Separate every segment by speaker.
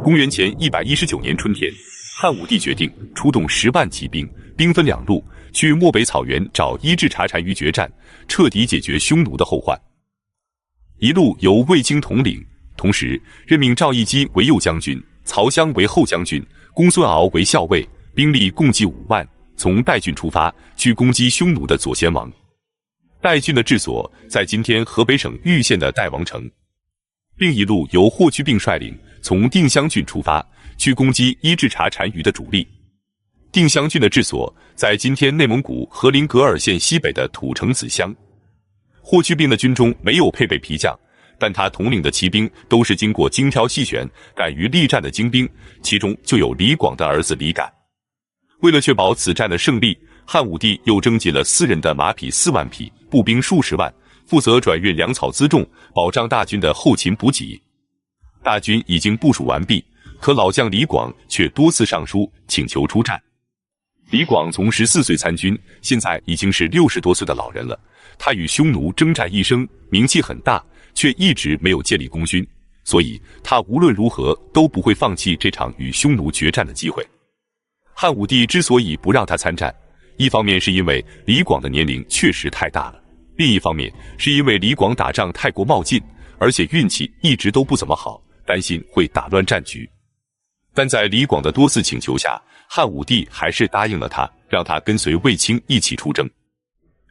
Speaker 1: 公元前119年春天，汉武帝决定出动10万骑兵，兵分2路，去漠北草原找伊稚茶单于决战，彻底解决匈奴的后患。一路由卫青统领，同时任命赵义基为右将军，曹襄为后将军，公孙敖为校尉，兵力共计5万，从代郡出发，去攻击匈奴的左贤王。代郡的治所在今天河北省玉县的代王城。另一路由霍去病率领，从定襄郡出发，去攻击伊稚茶单于的主力。定襄郡的治所在今天内蒙古和林格尔县西北的土城子乡。霍去病的军中没有配备皮将，但他统领的骑兵都是经过精挑细选、敢于力战的精兵，其中就有李广的儿子李敢。为了确保此战的胜利，汉武帝又征集了私人的马匹4万匹，步兵数十万，负责转运粮草辎重，保障大军的后勤补给。大军已经部署完毕，可老将李广却多次上书请求出战。李广从14岁参军，现在已经是60多岁的老人了。他与匈奴征战一生，名气很大，却一直没有建立功勋，所以他无论如何都不会放弃这场与匈奴决战的机会。汉武帝之所以不让他参战，一方面是因为李广的年龄确实太大了，另一方面是因为李广打仗太过冒进，而且运气一直都不怎么好，担心会打乱战局。但在李广的多次请求下，汉武帝还是答应了他，让他跟随卫青一起出征。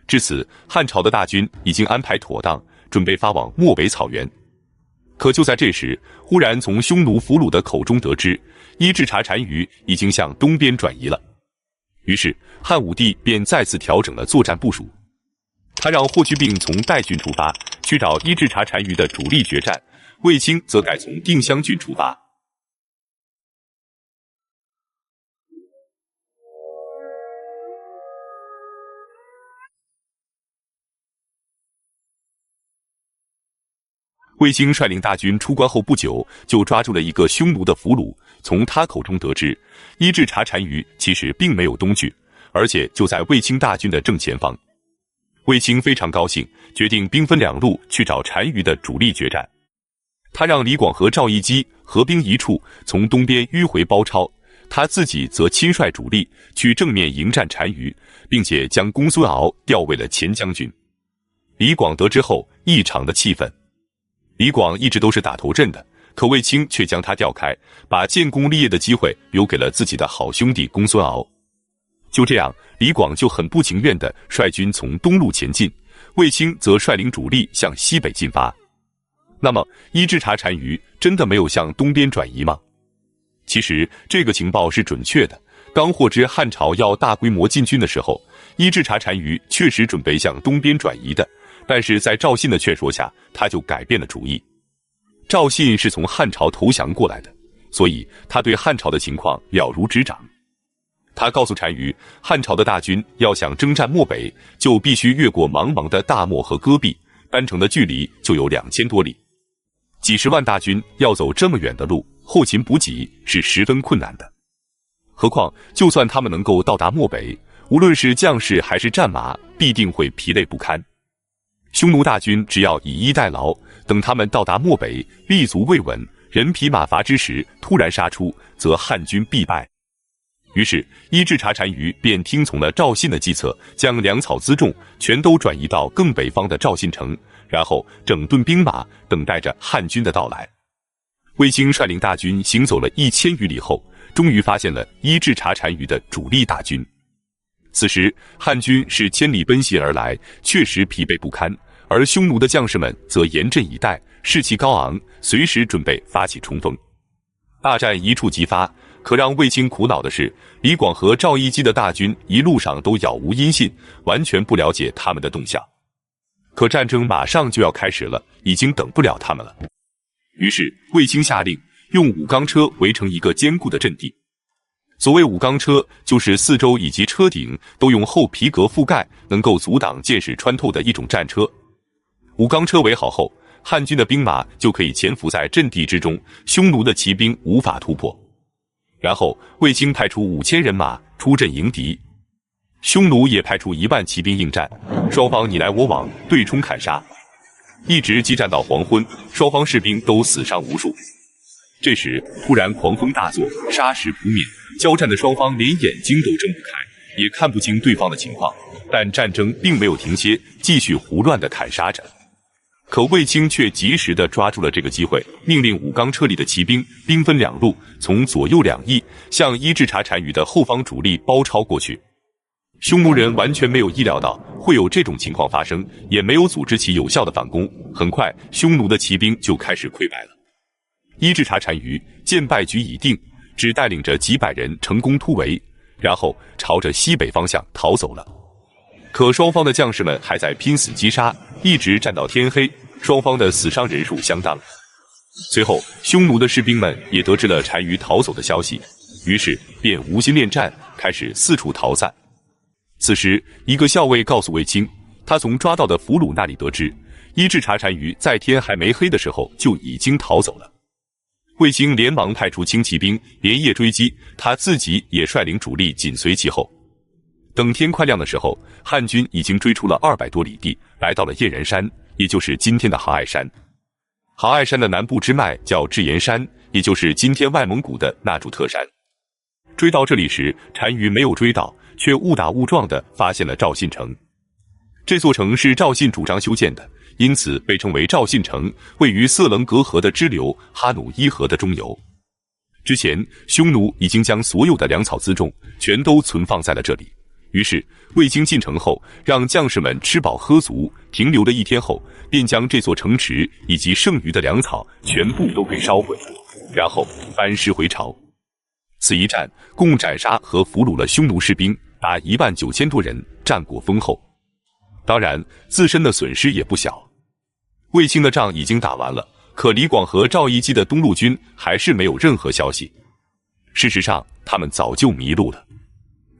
Speaker 1: 至此，汉朝的大军已经安排妥当，准备发往漠北草原。可就在这时，忽然从匈奴俘虏的口中得知，伊稚茶单于已经向东边转移了。于是汉武帝便再次调整了作战部署，他让霍去病从代郡出发，去找伊稚茶单于的主力决战，卫青则改从定襄郡出发。卫青率领大军出关后不久，就抓住了一个匈奴的俘虏，从他口中得知，伊稚茶单于其实并没有东去，而且就在卫青大军的正前方。卫青非常高兴，决定兵分2路去找单于的主力决战。他让李广和赵义基合兵一处，从东边迂回包抄，他自己则亲率主力去正面迎战单于，并且将公孙敖调为了前将军。李广得知后异常的气愤。李广一直都是打头阵的，可卫青却将他调开，把建功立业的机会留给了自己的好兄弟公孙敖。就这样，李广就很不情愿地率军从东路前进，卫青则率领主力向西北进发。那么，伊稚茶单于真的没有向东边转移吗？其实，这个情报是准确的。当获知汉朝要大规模进军的时候，伊稚茶单于确实准备向东边转移的。但是在赵信的劝说下，他就改变了主意。赵信是从汉朝投降过来的，所以他对汉朝的情况了如指掌。他告诉单于，汉朝的大军要想征战漠北，就必须越过茫茫的大漠和戈壁，单程的距离就有2000多里。几十万大军要走这么远的路，后勤补给是十分困难的。何况，就算他们能够到达漠北，无论是将士还是战马，必定会疲累不堪。匈奴大军只要以逸待劳，等他们到达漠北，立足未稳，人疲马乏之时，突然杀出，则汉军必败。于是，伊稚茶单于便听从了赵信的计策，将粮草辎重全都转移到更北方的赵信城，然后整顿兵马，等待着汉军的到来。卫青率领大军行走了1000余里后，终于发现了伊稚茶单于的主力大军。此时，汉军是千里奔袭而来，确实疲惫不堪，而匈奴的将士们则严阵以待，士气高昂，随时准备发起冲锋。大战一触即发，可让卫青苦恼的是，李广和赵义基的大军一路上都杳无音信，完全不了解他们的动向。可战争马上就要开始了，已经等不了他们了。于是，卫青下令用5钢车围成一个坚固的阵地。所谓5钢车，就是四周以及车顶都用厚皮革覆盖，能够阻挡箭矢穿透的一种战车。5钢车围好后，汉军的兵马就可以潜伏在阵地之中，匈奴的骑兵无法突破。然后，卫青派出5000人马出阵迎敌，匈奴也派出1万骑兵应战，双方你来我往，对冲砍杀，一直激战到黄昏，双方士兵都死伤无数。这时突然狂风大作，沙石扑面，交战的双方连眼睛都睁不开，也看不清对方的情况。但战争并没有停歇，继续胡乱地砍杀着。可卫青却及时地抓住了这个机会，命令武钢车里的骑兵兵分两路，从左右两翼向伊稚茶单于的后方主力包抄过去。匈奴人完全没有意料到会有这种情况发生，也没有组织起有效的反攻。很快，匈奴的骑兵就开始溃败了。伊稚茶单于见败局已定，只带领着几百人成功突围，然后朝着西北方向逃走了。可双方的将士们还在拼死击杀，一直战到天黑，双方的死伤人数相当。随后，匈奴的士兵们也得知了单于逃走的消息，于是便无心恋战，开始四处逃散。此时，一个校尉告诉卫青，他从抓到的俘虏那里得知，伊稚茶单于在天还没黑的时候就已经逃走了。卫青连忙派出轻骑兵连夜追击，他自己也率领主力紧随其后。等天快亮的时候，汉军已经追出了200多里地，来到了燕然山，也就是今天的杭爱山。杭爱山的南部支脉叫智岩山，也就是今天外蒙古的纳柱特山。追到这里时，单于没有追到，却误打误撞地发现了赵信城。这座城是赵信主张修建的，因此被称为赵信城，位于色棱格河的支流哈努伊河的中游。之前，匈奴已经将所有的粮草辎重全都存放在了这里。于是，卫青进城后，让将士们吃饱喝足，停留了1天后，便将这座城池以及剩余的粮草全部都给烧毁了，然后班师回朝。此一战，共斩杀和俘虏了匈奴士兵达19000多人，战果丰厚。当然，自身的损失也不小。卫青的仗已经打完了，可李广和赵义基的东路军还是没有任何消息。事实上，他们早就迷路了。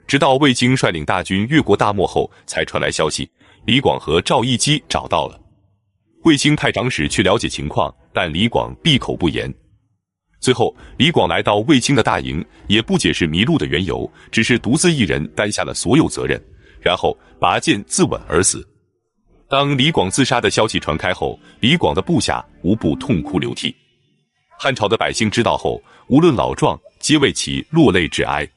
Speaker 1: 直到卫青率领大军越过大漠后，才传来消息，李广和赵义基找到了。卫青派长史去了解情况，但李广闭口不言。最后，李广来到卫青的大营，也不解释迷路的缘由，只是独自一人担下了所有责任，然后拔剑自刎而死。当李广自杀的消息传开后，李广的部下无不痛哭流涕。汉朝的百姓知道后，无论老壮，皆为其落泪致哀。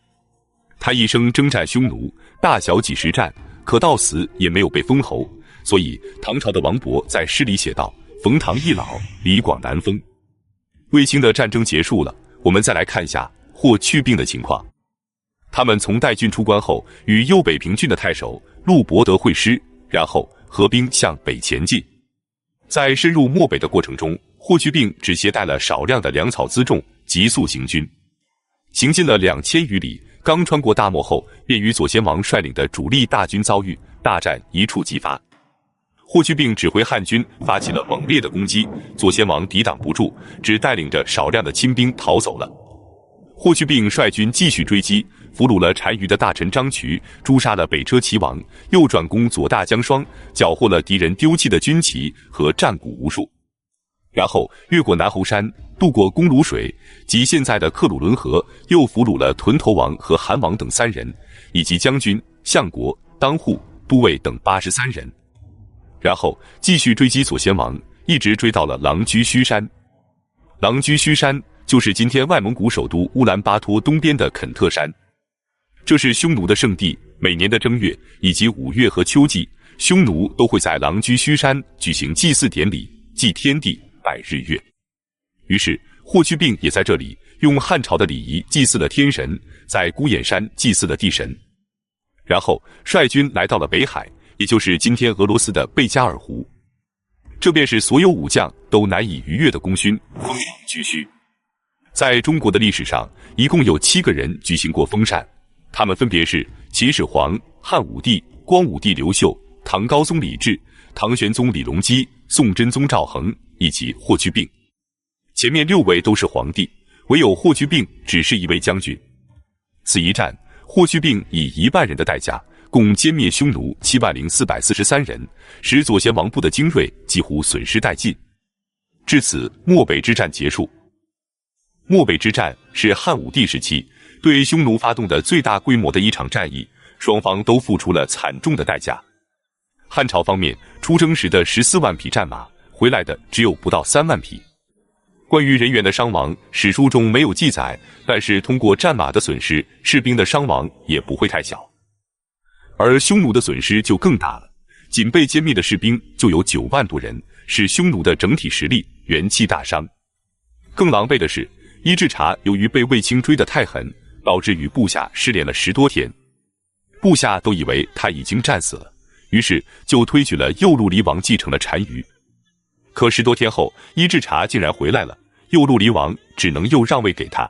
Speaker 1: 他一生征战匈奴，大小几十战，可到死也没有被封侯，所以唐朝的王勃在诗里写道：“冯唐易老，李广难封。”卫青的战争结束了，我们再来看一下霍去病的情况。他们从代郡出关后，与右北平郡的太守陆伯德会师，然后合兵向北前进。在深入漠北的过程中，霍去病只携带了少量的粮草辎重，急速行军，行进了2000余里。刚穿过大漠后，便与左贤王率领的主力大军遭遇，大战一触即发。霍去病指挥汉军发起了猛烈的攻击，左贤王抵挡不住，只带领着少量的亲兵逃走了。霍去病率军继续追击，俘虏了单于的大臣张渠，诛杀了北车齐王，又转攻左大江双，缴获了敌人丢弃的军旗和战鼓无数。然后越过南侯山，渡过公鲁水及现在的克鲁伦河，又俘虏了屯头王和韩王等3人，以及将军、相国、当户、都尉等83人。然后继续追击左贤王，一直追到了狼居胥山。狼居胥山就是今天外蒙古首都乌兰巴托东边的肯特山，这是匈奴的圣地。每年的正月以及5月和秋季，匈奴都会在狼居胥山举行祭祀典礼，祭天地，拜日月。于是霍去病也在这里用汉朝的礼仪祭祀了天神，在孤眼山祭祀了地神，然后率军来到了北海，也就是今天俄罗斯的贝加尔湖。这便是所有武将都难以逾越的功勋——封狼居胥。在中国的历史上，一共有7个人举行过封禅，他们分别是秦始皇、汉武帝、光武帝刘秀、唐高宗李治、唐玄宗李隆基、宋真宗赵恒以及霍去病。前面6位都是皇帝，唯有霍去病只是一位将军。此一战，霍去病以1万人的代价，共歼灭匈奴70443人，使左贤王部的精锐几乎损失殆尽。至此，漠北之战结束。漠北之战是汉武帝时期对匈奴发动的最大规模的一场战役，双方都付出了惨重的代价。汉朝方面出征时的14万匹战马，回来的只有不到3万匹。关于人员的伤亡，史书中没有记载，但是通过战马的损失，士兵的伤亡也不会太小。而匈奴的损失就更大了，仅被歼灭的士兵就有9万多人，使匈奴的整体实力元气大伤。更狼狈的是，伊稚茶由于被卫青追得太狠，导致与部下失联了10多天，部下都以为他已经战死了，于是就推举了右路离王继承了单于。可10多天后，伊稚茶竟然回来了，右路离王只能又让位给他。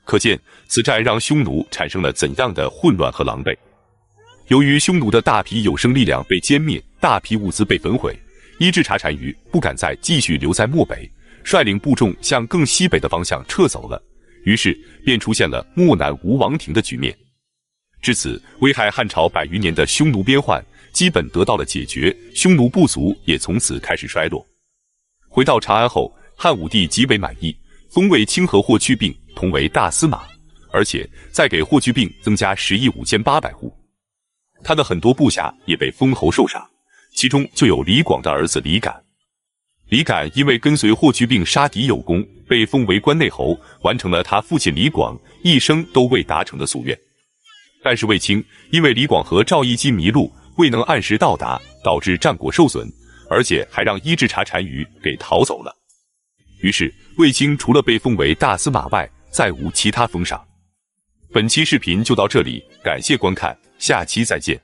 Speaker 1: 可见此战让匈奴产生了怎样的混乱和狼狈。由于匈奴的大批有生力量被歼灭，大批物资被焚毁，伊稚茶单于不敢再继续留在漠北，率领部众向更西北的方向撤走了，于是便出现了漠南无王庭的局面。至此，危害汉朝100余年的匈奴边患基本得到了解决，匈奴部族也从此开始衰落。回到长安后，汉武帝极为满意，封卫青和霍去病同为大司马，而且再给霍去病增加10亿5800户。他的很多部下也被封侯受赏，其中就有李广的儿子李敢。李敢因为跟随霍去病杀敌有功，被封为关内侯，完成了他父亲李广一生都未达成的夙愿。但是卫青因为李广和赵翼基迷路，未能按时到达，导致战果受损，而且还让伊稚茶单于给逃走了。于是卫青除了被封为大司马外，再无其他封赏。本期视频就到这里，感谢观看，下期再见。